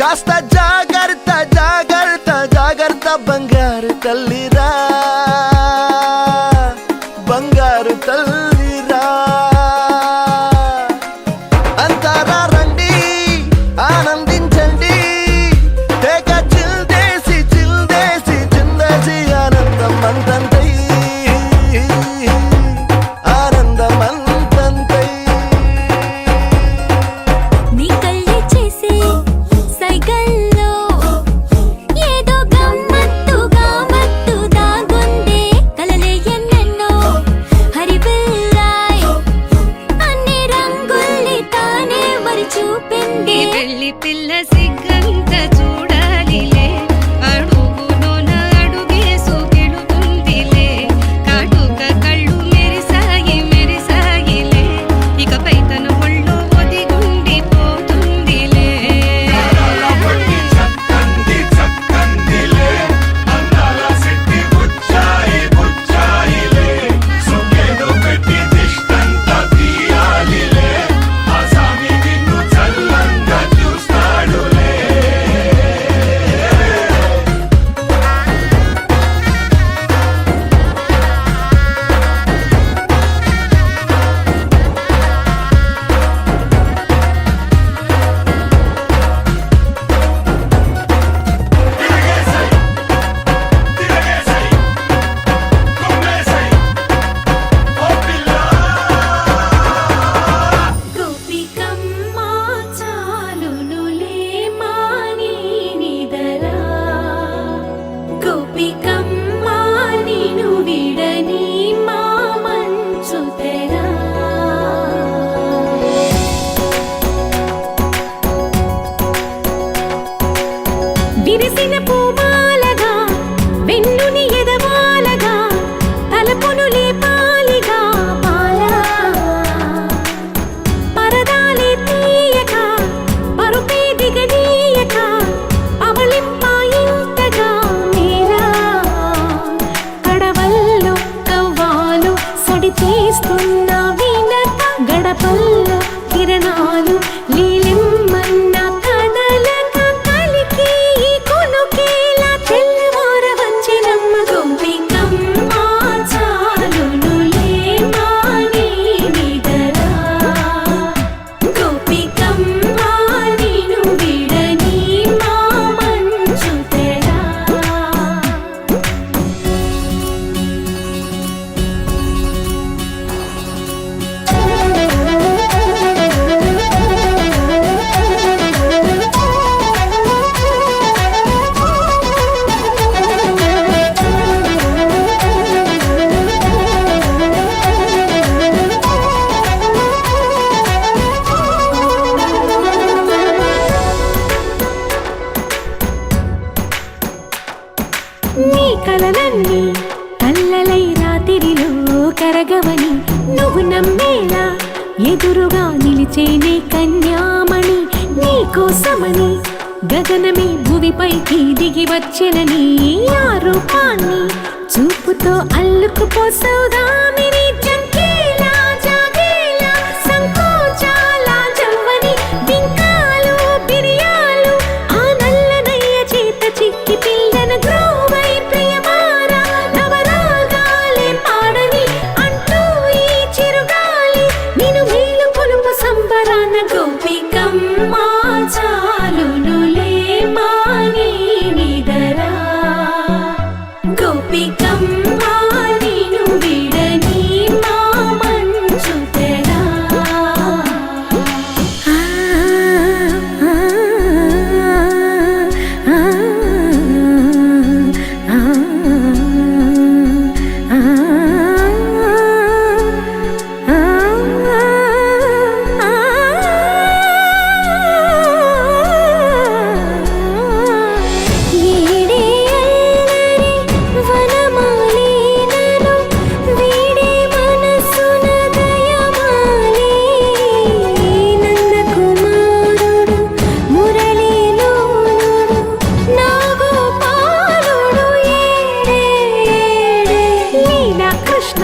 కాస్త జాగ్రత్త జాగ్రత్త జాగ్రత్త బంగారు తల్లిరా బంగారు తల్లిరా అంతారా రండి ఆనందించండి తేక చిల్దేసి చిందేసి ఆనందం అంతంతై ఆనందం అంతంతై నీ కళ్ళే చేసే సైగల్లో ఏదో గమ్మత్తుగా మత్తు దాగుందే కలలే ఎన్నెన్నో హరిబిల్లాయ్ అన్ని రంగుల్ని తానే మరి చూపింది పెళ్లి పిల్ల సిగ్గంత చూడాలిలే అడుగులోన అడుగేసు గెలుతుందిలే కాటుక కళ్ళు మెరిసాయిలే ఇకపై తన ఒళ్ళో ఒదిగుండిపోతుందిలే గోపికమ్మ చాలునులే మాని నిదరా గోపికమ్మ నిను విడని మా మంచు తెరా విరిసిన పూమాలగా వెన్నుని ఎదవాలగా తలపును లేపాలిగా బాలా పరదాలే తీయక పరుపే దిగనీయక అవలింపాయింతగా మీరా కడవల్లో కవ్వాలు సడి తీస్తున్న వీణత గడపల్లో కిరణాలు లీలిమ్మన్న కదలక కలికి ఈ కొనుకేలా తెల్లవార వచ్చినమ్మ గోపికమ్మ చాలునులే మాని నిదరా గోపికమ్మ నిను విడని మా మంచు తెరా నీ కలలన్నీ కల్లలై రాత్రిలో కరగవని నువ్వు నమ్మేలా ఎదురుగా నిలిచేనే కన్యామణి నీ కోసమని గగనమే భువిపైకి దిగి వచ్చెనని ఆ రూపాన్ని చూపుతో అల్లుకుపోసౌదామిని జంకేలా జాగేలా సంకోచాల జవ్వని బింకాలు బిరియాలు ఆ నల్లనయ్య చేత చిక్కి పిల్లన గ్రోవై ప్రియమారా నవరాగాలే పాడని అంటూ ఈ చిరుగాలి నిన్ను మేలు కొలుపు సంబరాన గోపికమ్మ చాలునులే మాని నిదరా గోపికమ్మ నిను విడని మా మంచు తెరా ఏడే అల్లరి వనమాలినను వీడే మనసున దయమాలి నందకుమారుడు మురళీలోనుడు నాగోపాలుడు ఏడే లీలా కృష్ణ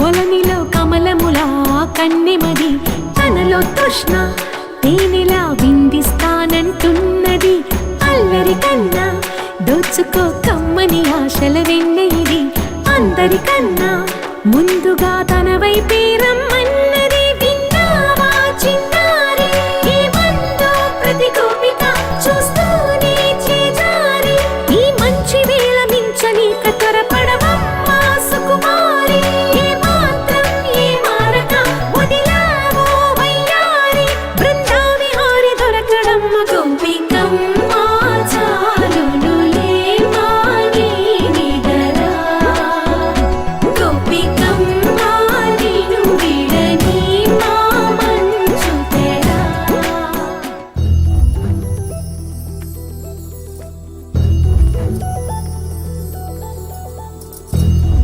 కొలనిలో కమలములా కన్నెమది తనలో తృష్ణ తేనెలా విందిస్తానంటున్నది ఎవరికన్నా దోచుకో కమ్మని ఆశల వెన్నెయిది అందరికన్నా ముందుగా తన వైపే రమ్మన్నది విన్నావా చిన్నారి ఈ మందు ప్రతి గోపిక చూస్తూనే చేజారి ఈ మంచి వేళ మించని కతరపడవమ్మా సుకుమారి ఏ మాత్రం ఏ మారక వదిలావో వయ్యారి బృందావి హారి దొరకడమ్మ గోపికమ్మ చాలునులే మాని నిదరా గోపికమ్మ నిను విడని మా మంచు తెరా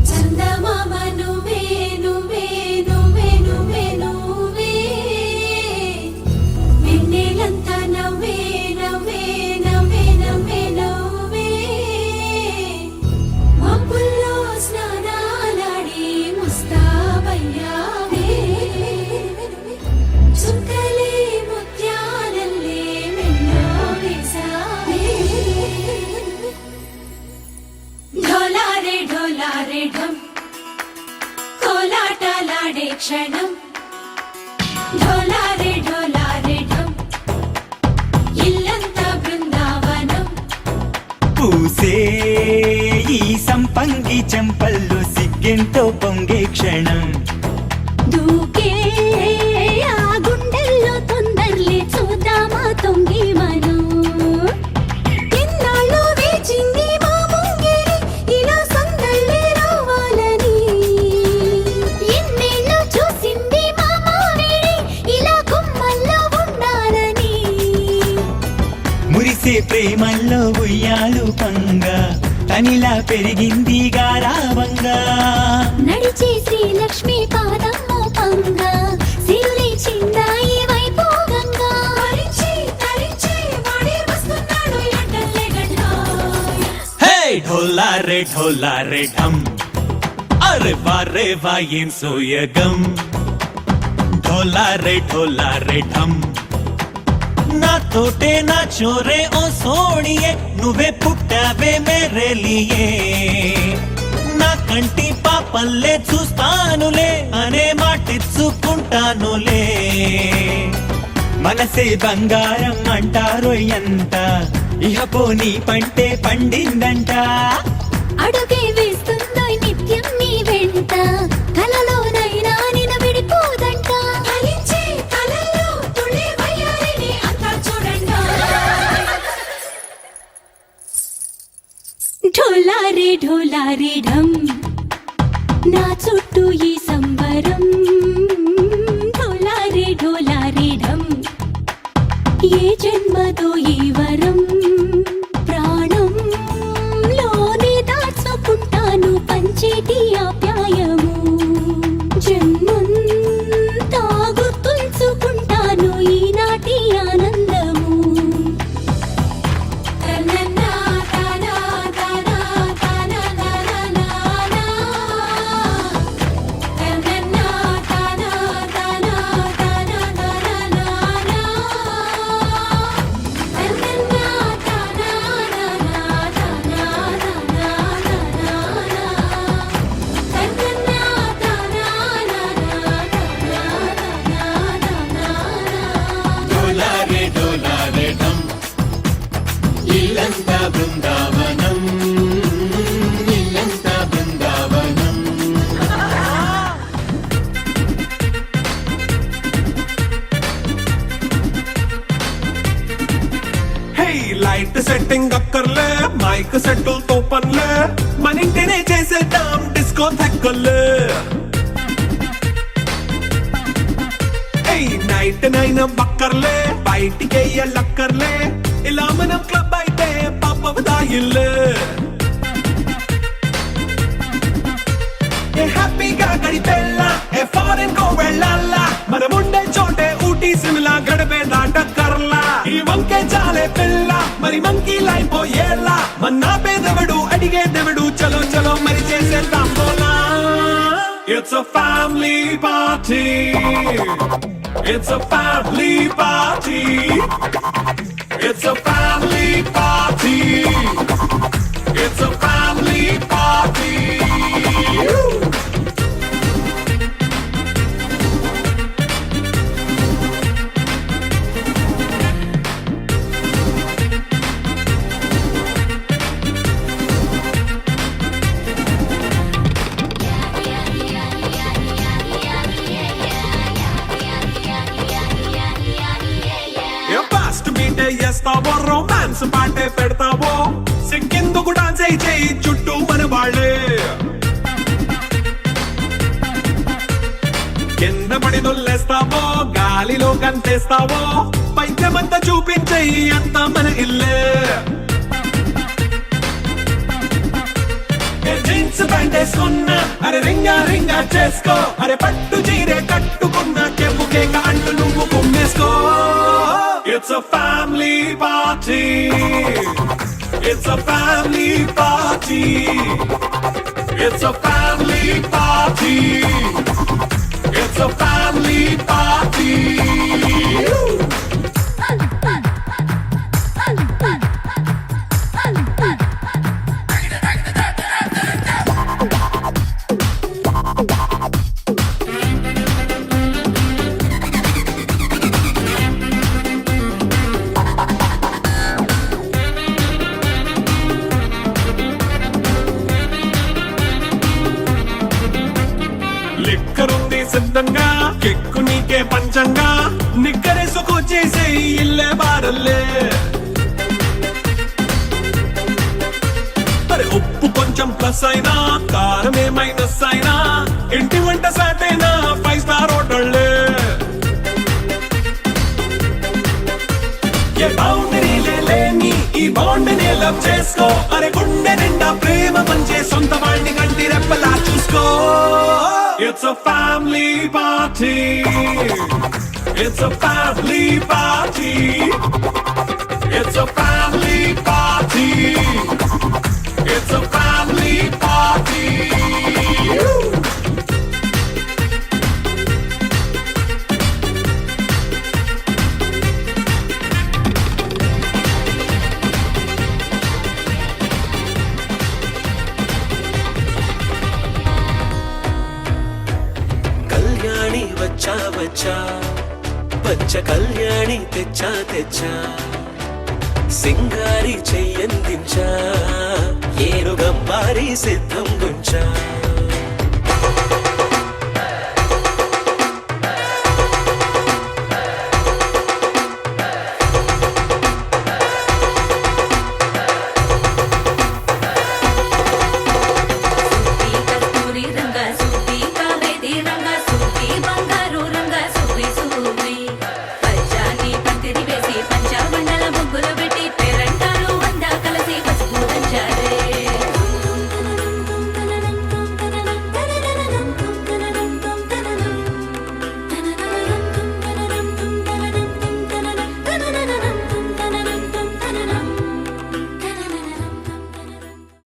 చందమామ నువ్వే నువ్వే నువ్వే నువ్వే నువ్వే వెన్నెలంతా నవ్వే నవ్వే నవ్వే నవ్వే నవ్వే మబ్బుల్లో స్నానాలాడి ముస్తాబయ్యావే చుక్కలే ముత్యాలల్లే మెల్లో వేసావే ఢోలారే ఢోలారే ఢం కోలాటలాడే క్షణం ఢోలారే ఢోలారే ఢం ఇల్లంతా బృందావనం పూసే ఈ సంపంగి చెంపల్లో సిగ్గెంతో పొంగే క్షణం దూకే ఆ గుండెల్లో తొందరలే చూద్దామా తొంగి మనం ఎన్నాళ్ళు వేచింది మా ముంగిరి ఇలా సందళ్ళే రావాలని ఎన్నేళ్ళు చూసింది మా మావిడి ఇలా గుమ్మల్లో ఉండాలని మురిసే ప్రేమల్లో ఉయ్యాలు పంగ తనిలా పెరిగింది గారావంగా నడిచే శ్రీలక్ష్మి పాదమ్మో పంగ సిరులే చిందాయి వైభోగంగా తరించి తరించి వాడే వస్తున్నాడు ఎడ్డల్లే గడ్డ హే ఢోలారే ఢం అరే వా ఏం సోయగం ఢోలారే ఢం నా తోటే నా చోరే ఓ సోణియే నువ్వే పుట్టావే మేరే లియే నా కంటి పాపల్లే చూస్తానులే అనే మాటిచ్చుకుంటానులే మనసే బంగారం అంటారో ఎంత ఇహ పోనీ పంటే పండిందంట అడుగే వేస్తుందో నిత్యం నీ వెంట కలలోనైనా నిన విడిపోదంట ఫలించే కలలో తుళ్ళే వయ్యారిని అంతా చూడండి ఢోలారే ఢం నా చుట్టూ ఈ సంబరం ఢోలారే ఢం ఏ జన్మదో ఈ వరం ప్రాణంలోనే దాచుకుంటాను పంచేటి ఆప్యాయము జన్మంతా గుర్తుంచుకుంటాను ఈనాటి ఆనందము తననా తనా తనా తనా తనా తననా తనా తనా తనా తనా ఢోలారే ఢం ఇల్లంతా బృందావనం ఇల్లంతా బృందావనం హే లైట్ సెట్టింగ్ అక్కర్లే మైక్ సెట్టులతో పనులే మన ఇంటినే చేసేద్దాం డిస్కో థెక్కలే నైట్ నైన్ బక్కర్లే బయటికి ఎల్లక్కర్లే ఇలా మనం క్లబ్ అయితే పాపదాయిల్లే హ్యాపీగా గడిపెళ్ళ ఏ ఫారెన్ కో వెళ్ళాల మనం ఉండే చోటే ఊటీ సిమ్లా గడిపే దాటక్కర్లా ఈ వంకే చాలే పిల్ల మరి మంకీ లైపోయేలా మన్నా పేదవడు అడిగేదెవడు చలో చలో మరి చేసేద్దాం బోలా It's a family party. It's a family party. It's a family party. Dance పాటే పెడతావో సిక్కెందుకు డాన్స్ అయి చేయి చుట్టూ మన వాళ్ళే కింద పడి దొల్లేస్తావో గాలిలో కంటేస్తావో పైద్యమంతా చూపించేయి అంతా మన ఇల్లే జీన్స్ ప్యాంట్ వేసుకున్నా అరే రింగా రింగా చేసుకో అరే పట్టు చీరే కట్టుకున్నా చెప్పు కేక అంటూ నువ్వు కుమ్మేసుకో it's a family party it's a family party it's a family party it's a family party లిక్కరుంది సిద్ధంగా కెక్కు నీకే పంచంగా నిక్కరేసుకు చేసే ఇల్లే బారల్లే అరే ఉప్పు కొంచెం ప్లస్ అయినా కారమే మైనస్ అయినా ఇంటి వంట సాట్ అయినా 5 స్టార్ హోటళ్ళే ఏ బౌండరీ లేని ఈ బాండ్ లవ్ చేసుకో అరే గుండె నిండా ప్రేమ పంచే సొంత వాడిని కంటి రెప్పలా చూసుకో It's a family party. It's a family party. It's a family party. It's a family party. Kalyani వచ్చా వచ్చా వచ్చ కళ్యాణి తెచ్చా తెచ్చా సింగారి చెయ్యందించా ఏనుగంబారి సిద్ధం గుంచా